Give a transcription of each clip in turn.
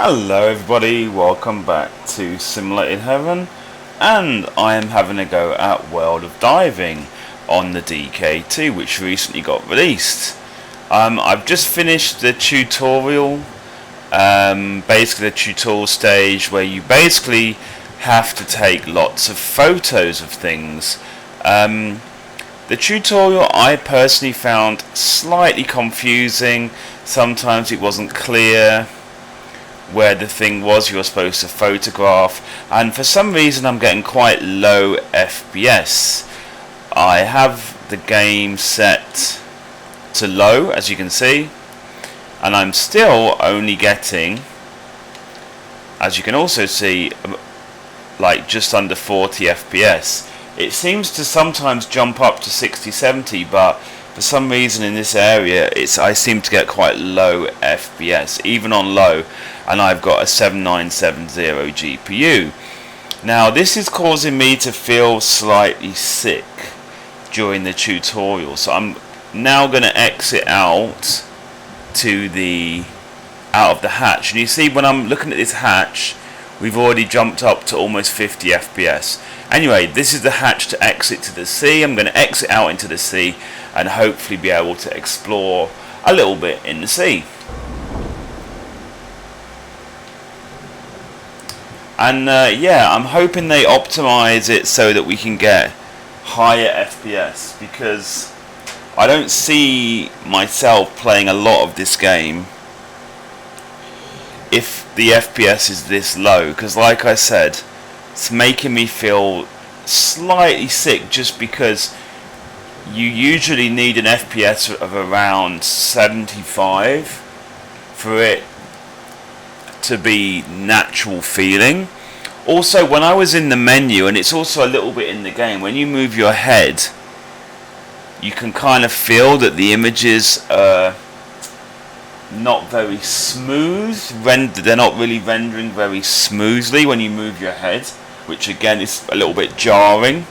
Hello everybody, welcome back to Simulated Heaven, and I am having a go at World of Diving on the DK2, which recently got released. I've just finished the tutorial, basically the tutorial stage where you basically have to take lots of photos of things. The tutorial I personally found slightly confusing. Sometimes it wasn't clear where the thing was you were supposed to photograph, and for some reason I'm getting quite low FPS. I have the game set to low, as you can see, and I'm still only getting, as you can also see, like just under 40 FPS. It seems to sometimes jump up to 60-70, but for some reason in this area I seem to get quite low FPS, even on low, and I've got a 7970 GPU. Now this is causing me to feel slightly sick during the tutorial, so I'm now going to exit out of the hatch, and you see when I'm looking at this hatch we've already jumped up to almost 50 FPS. Anyway, this is the hatch to exit to the sea. I'm going to exit out into the sea and hopefully be able to explore a little bit in the sea. And yeah, I'm hoping they optimize it so that we can get higher FPS, because I don't see myself playing a lot of this game if the FPS is this low, because like I said, it's making me feel slightly sick, just because you usually need an FPS of around 75 for it to be natural feeling. Also, when I was in the menu, and it's also a little bit in the game, when you move your head you can kind of feel that the images are not very smooth. They're not really rendering very smoothly when you move your head, which again is a little bit jarring.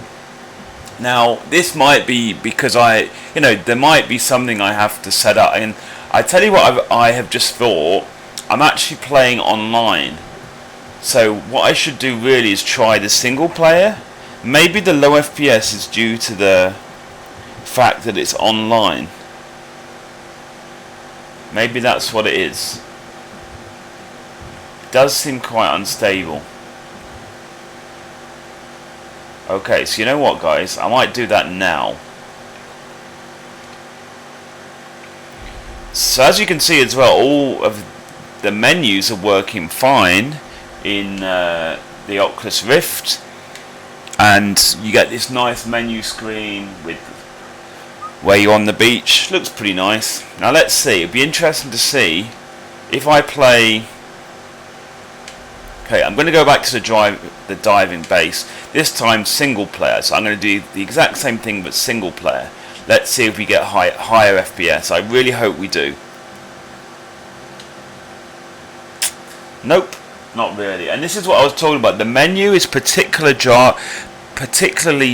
Now this might be because there might be something I have to set up, and I tell you what I have just thought, I'm actually playing online, so what I should do really is try the single player. Maybe the low FPS is due to the fact that it's online. Maybe that's what it is. It does seem quite unstable. Okay, so you know what guys, I might do that now. So as you can see as well, all of the menus are working fine in the Oculus Rift, and you get this nice menu screen with where you're on the beach. Looks pretty nice. Now let's see, it'd be interesting to see if I play. Okay, I'm going to go back to the diving base, this time single player, so I'm going to do the exact same thing but single player. Let's see if we get higher FPS. I really hope we do. Nope, not really. And this is what I was talking about, the menu is particularly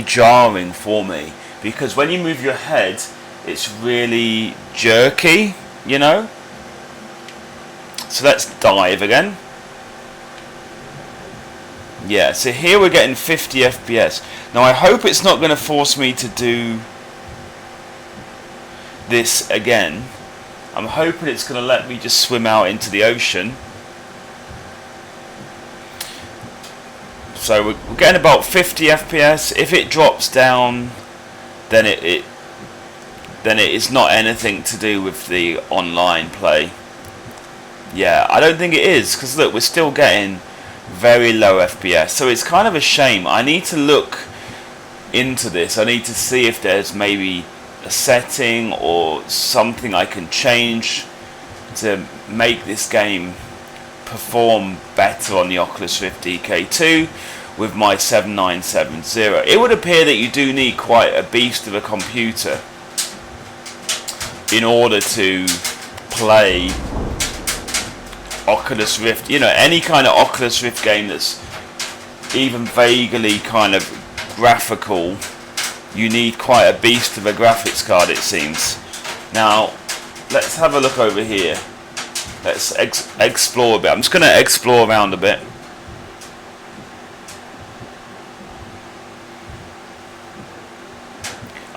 jarring for me, because when you move your head it's really jerky, you know. So let's dive again. Yeah, so here we're getting 50 FPS. Now I hope it's not going to force me to do this again. I'm hoping it's going to let me just swim out into the ocean. So we're getting about 50 FPS. If it drops down, then it is not anything to do with the online play. Yeah, I don't think it is, because look, we're still getting very low FPS, so it's kind of a shame. I need to look into this. I need to see if there's maybe a setting or something I can change to make this game perform better on the Oculus Rift DK2 with my 7970. It would appear that you do need quite a beast of a computer in order to play Oculus Rift, any kind of Oculus Rift game that's even vaguely kind of graphical. You need quite a beast of a graphics card, it seems. Now let's have a look over here. Let's explore a bit. I'm just going to explore around a bit.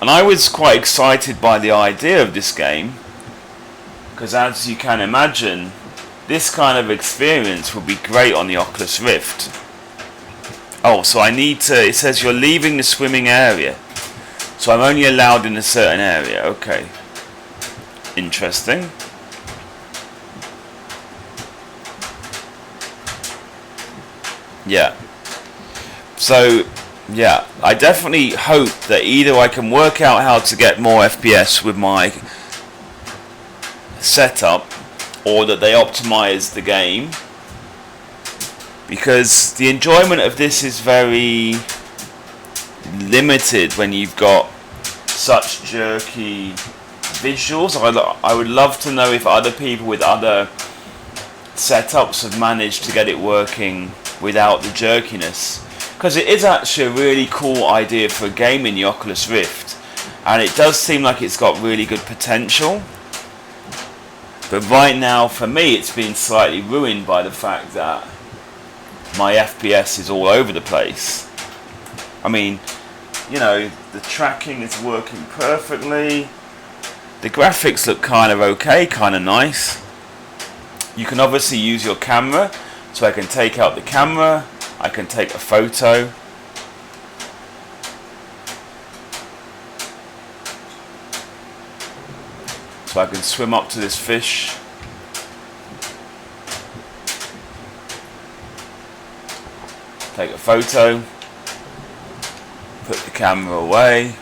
And I was quite excited by the idea of this game, because as you can imagine, this kind of experience would be great on the Oculus Rift. Oh, so I need to, it says you're leaving the swimming area. So I'm only allowed in a certain area. Okay. Interesting. Yeah. So, yeah, I definitely hope that either I can work out how to get more FPS with my setup, or that they optimize the game, because the enjoyment of this is very limited when you've got such jerky visuals. I would love to know if other people with other setups have managed to get it working without the jerkiness, because it is actually a really cool idea for a game in the Oculus Rift, and it does seem like it's got really good potential. But right now, for me, it's been slightly ruined by the fact that my FPS is all over the place. I mean, you know, the tracking is working perfectly. The graphics look kind of okay, kind of nice. You can obviously use your camera, so I can take out the camera, I can take a photo. So I can swim up to this fish. Take a photo. Put the camera away.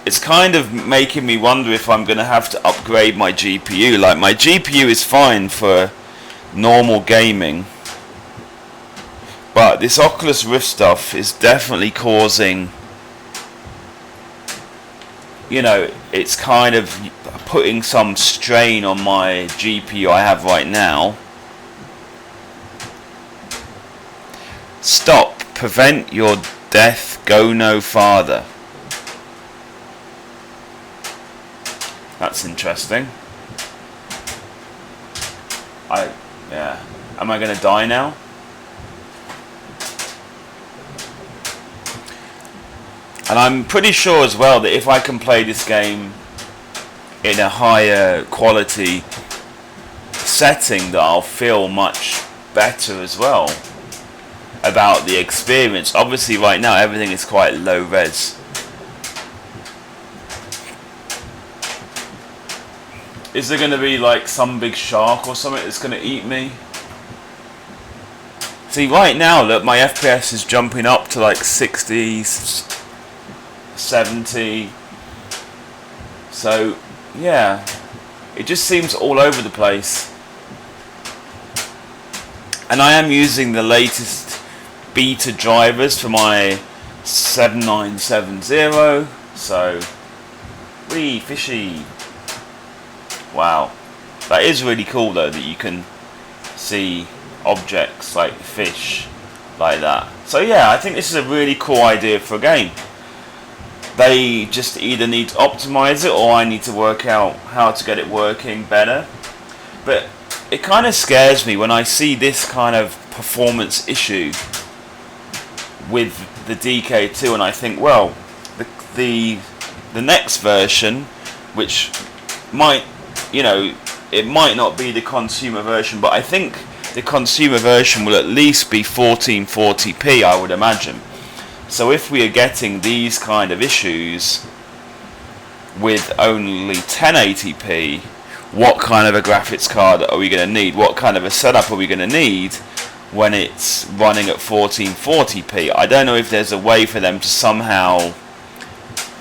It's kind of making me wonder if I'm going to have to upgrade my GPU. Like, my GPU is fine for normal gaming, but this Oculus Rift stuff is definitely causing, you know, it's kind of putting some strain on my GPU I have right now. Stop. Prevent your death. Go no farther. That's interesting. Yeah. Am I going to die now? And I'm pretty sure as well that if I can play this game in a higher quality setting, that I'll feel much better as well about the experience. Obviously right now everything is quite low res. Is there going to be like some big shark or something that's going to eat me? See, right now, look, my FPS is jumping up to like 60, 70. So, yeah, it just seems all over the place. And I am using the latest beta drivers for my 7970. So, wee, fishy. Wow, that is really cool though, that you can see objects like fish like that. So yeah, I think this is a really cool idea for a game. They just either need to optimize it, or I need to work out how to get it working better. But it kind of scares me when I see this kind of performance issue with the DK2, and I think, well, the next version, which might, you know, it might not be the consumer version, but I think the consumer version will at least be 1440p, I would imagine. So if we are getting these kind of issues with only 1080p, what kind of a graphics card are we going to need? What kind of a setup are we going to need when it's running at 1440p? I don't know if there's a way for them to somehow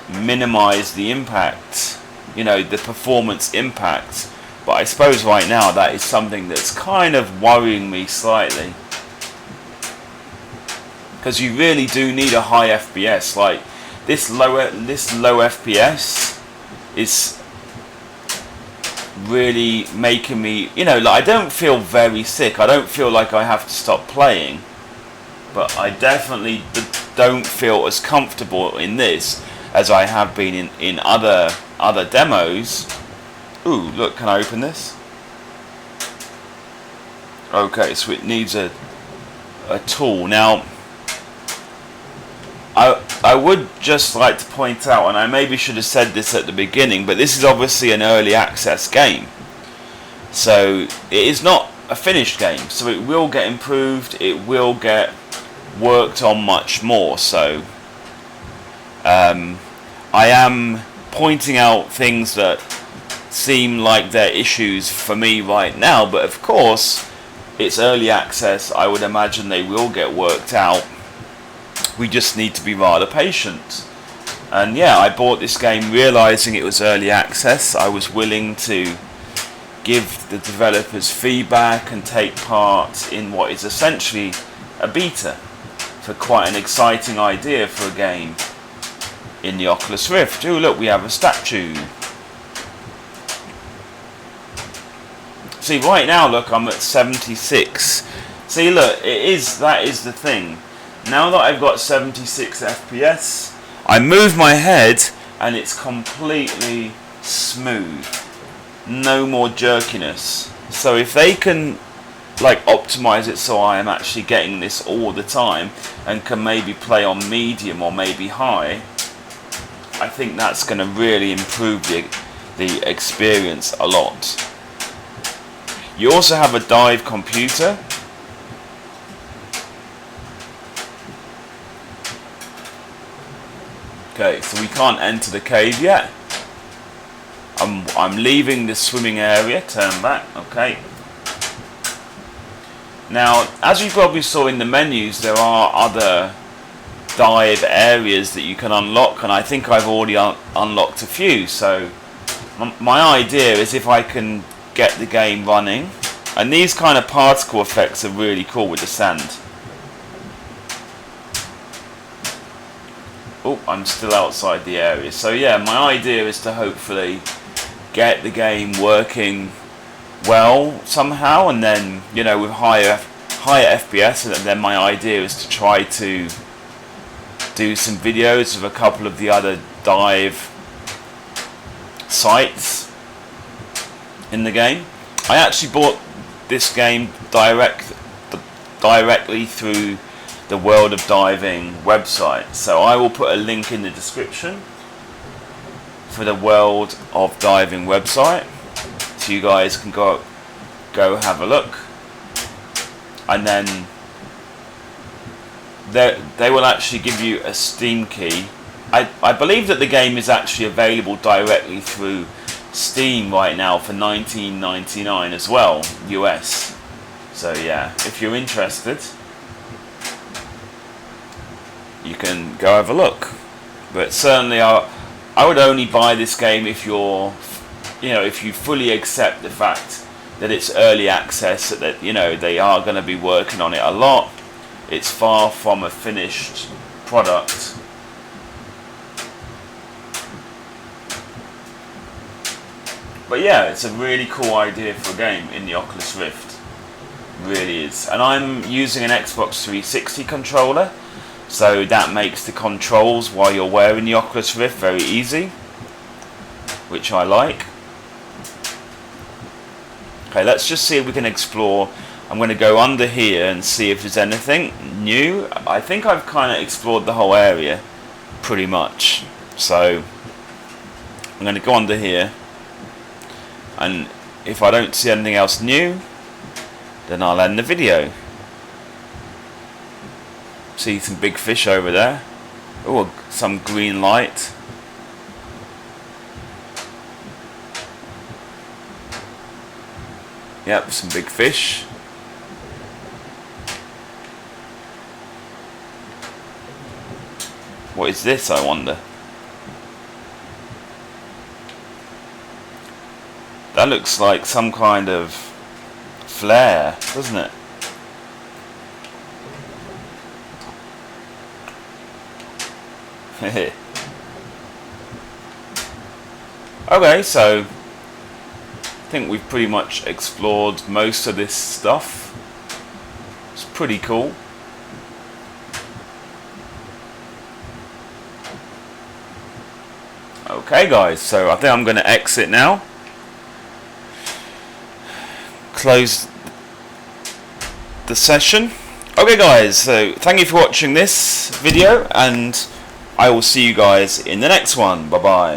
minimize the impact, you know, the performance impact, but I suppose right now that is something that's kind of worrying me slightly, because you really do need a high FPS. Like this low FPS is really making me, you know, like I don't feel very sick, I don't feel like I have to stop playing, but I definitely don't feel as comfortable in this as I have been in other demos. Ooh, look, can I open this? Okay, so it needs a tool. Now, I would just like to point out, and I maybe should have said this at the beginning, but this is obviously an early access game. So it is not a finished game. So it will get improved, it will get worked on much more. So I am pointing out things that seem like they're issues for me right now, but of course it's early access. I would imagine they will get worked out. We just need to be rather patient. And yeah, I bought this game realizing it was early access. I was willing to give the developers feedback and take part in what is essentially a beta for quite an exciting idea for a game in the Oculus Rift. Oh look, we have a statue. See, right now, look, I'm at 76. See, look, that is the thing. Now that I've got 76 FPS, I move my head and it's completely smooth. No more jerkiness. So if they can like optimize it so I am actually getting this all the time and can maybe play on medium or maybe high, I think that's going to really improve the experience a lot. You also have a dive computer. Okay, so we can't enter the cave yet. I'm leaving the swimming area, turn back, okay. Now, as you probably saw in the menus, there are other dive areas that you can unlock, and I think I've already unlocked a few. So my idea is if I can get the game running, and these kind of particle effects are really cool with the sand. Oh, I'm still outside the area. So yeah, my idea is to hopefully get the game working well somehow, and then, you know, with higher FPS, and then my idea is to try to do some videos of a couple of the other dive sites in the game. I actually bought this game directly through the World of Diving website, so I will put a link in the description for the World of Diving website, so you guys can go have a look, and then they will actually give you a Steam key. I believe that the game is actually available directly through Steam right now for $19.99 as well, US. So yeah, if you're interested, you can go have a look. But certainly I would only buy this game if if you fully accept the fact that it's early access, that they are going to be working on it a lot. It's far from a finished product. But yeah, it's a really cool idea for a game in the Oculus Rift. Really is. And I'm using an Xbox 360 controller, so that makes the controls while you're wearing the Oculus Rift very easy, which I like. Okay, let's just see if we can explore. I'm going to go under here and see if there's anything new. I think I've kind of explored the whole area pretty much. So I'm going to go under here, and if I don't see anything else new, then I'll end the video. See some big fish over there. Oh, some green light. Yep, some big fish. What is this, I wonder? That looks like some kind of flare, doesn't it? Okay, so I think we've pretty much explored most of this stuff. It's pretty cool. Okay guys, so I think I'm going to exit now. Close the session. Okay guys, so thank you for watching this video, and I will see you guys in the next one. Bye bye.